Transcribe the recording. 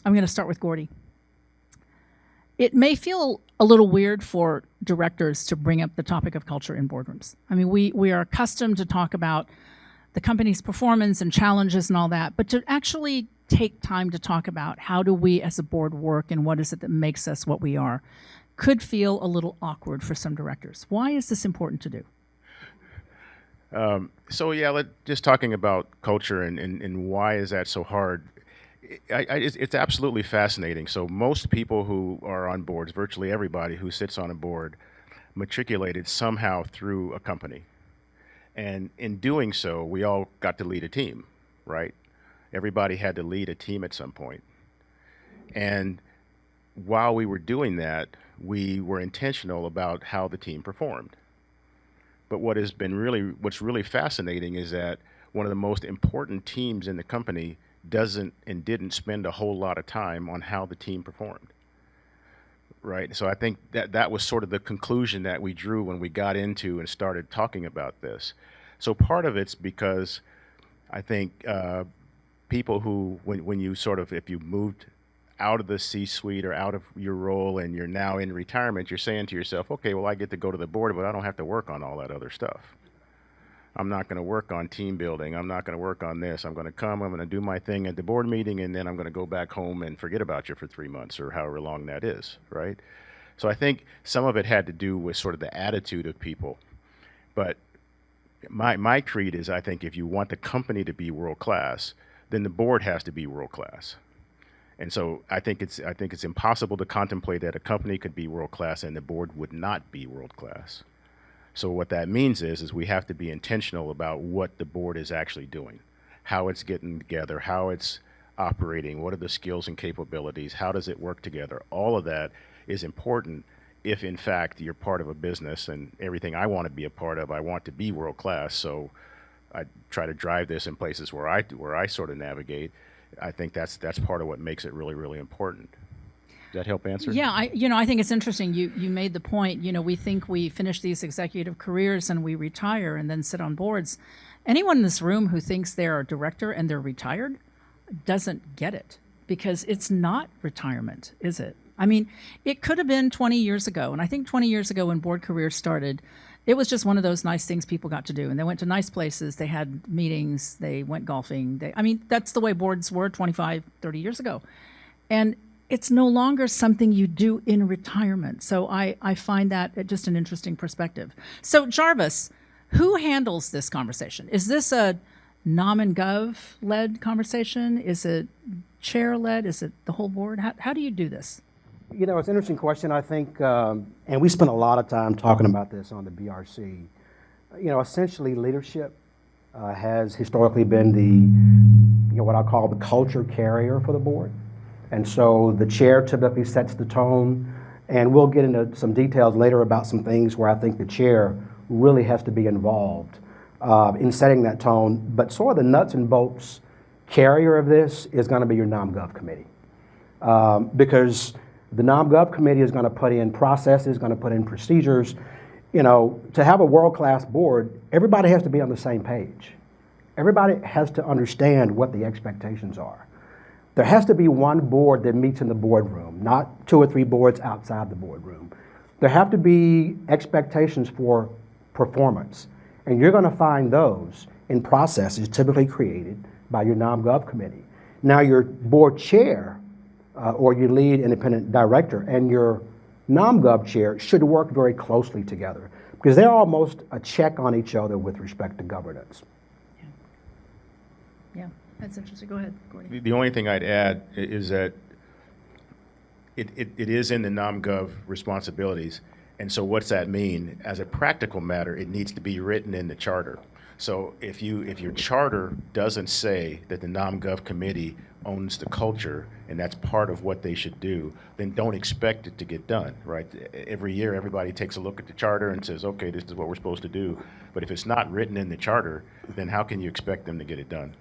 I'm going to start with Gordy. It may feel a little weird for directors to bring up the topic of culture in boardrooms. I mean, we are accustomed to talk about the company's performance and challenges and all that, but to actually take time to talk about how do we as a board work and what is it that makes us what we are could feel a little awkward for some directors. Why is this important to do? So yeah, just talking about culture and why is that so hard? It's absolutely fascinating. So most people who are on boards, virtually everybody who sits on a board, matriculated somehow through a company. And in doing so, we all got to lead a team, right? Everybody had to lead a team at some point. And while we were doing that, we were intentional about how the team performed. But what's really fascinating is that one of the most important teams in the company doesn't and didn't spend a whole lot of time on how the team performed. Right. So I think that was sort of the conclusion that we drew when we got into and started talking about this. So part of it's because I think people who, when you sort of, if you moved out of the C-suite or out of your role and you're now in retirement, you're saying to yourself, okay, well, I get to go to the board, but I don't have to work on all that other stuff. I'm not going to work on team building. I'm not going to work on this. I'm going to come, I'm going to do my thing at the board meeting, and then I'm going to go back home and forget about you for 3 months or however long that is, right? So I think some of it had to do with sort of the attitude of people. But my creed is I think if you want the company to be world class, then the board has to be world class. And so I think it's impossible to contemplate that a company could be world class and the board would not be world class. So what that means is we have to be intentional about what the board is actually doing, how it's getting together, how it's operating, what are the skills and capabilities, how does it work together. All of that is important if in fact you're part of a business, and everything I want to be a part of, I want to be world class. So I try to drive this in places where I sort of navigate. I think that's part of what makes it really, really important. Does that help answer? Yeah, I think it's interesting. You made the point. We think we finish these executive careers and we retire and then sit on boards. Anyone in this room who thinks they're a director and they're retired doesn't get it, because it's not retirement, is it? I mean, it could have been 20 years ago, and I think 20 years ago when board careers started, it was just one of those nice things people got to do, and they went to nice places, they had meetings, they went golfing. That's the way boards were 25, 30 years ago. And it's no longer something you do in retirement. So I find that just an interesting perspective. So Jarvis, who handles this conversation? Is this a nom and gov-led conversation? Is it chair-led? Is it the whole board? How do you do this? It's an interesting question, I think, and we spent a lot of time talking about this on the BRC. Essentially leadership has historically been the, what I call the culture carrier for the board. And so the chair typically sets the tone, and we'll get into some details later about some things where I think the chair really has to be involved in setting that tone. But sort of the nuts and bolts carrier of this is going to be your nom-gov committee, because the nom-gov committee is going to put in processes, going to put in procedures. To have a world-class board, everybody has to be on the same page. Everybody has to understand what the expectations are. There has to be one board that meets in the boardroom, not 2 or 3 boards outside the boardroom. There have to be expectations for performance, and you're going to find those in processes typically created by your nom-gov committee. Now, your board chair or your lead independent director and your nom-gov chair should work very closely together, because they're almost a check on each other with respect to governance. Yeah. That's interesting. Go ahead, Gordy. The only thing I'd add is that it is in the nom-gov responsibilities. And so what's that mean? As a practical matter, it needs to be written in the charter. So if your charter doesn't say that the nom-gov committee owns the culture and that's part of what they should do, then don't expect it to get done, right? Every year, everybody takes a look at the charter and says, okay, this is what we're supposed to do. But if it's not written in the charter, then how can you expect them to get it done?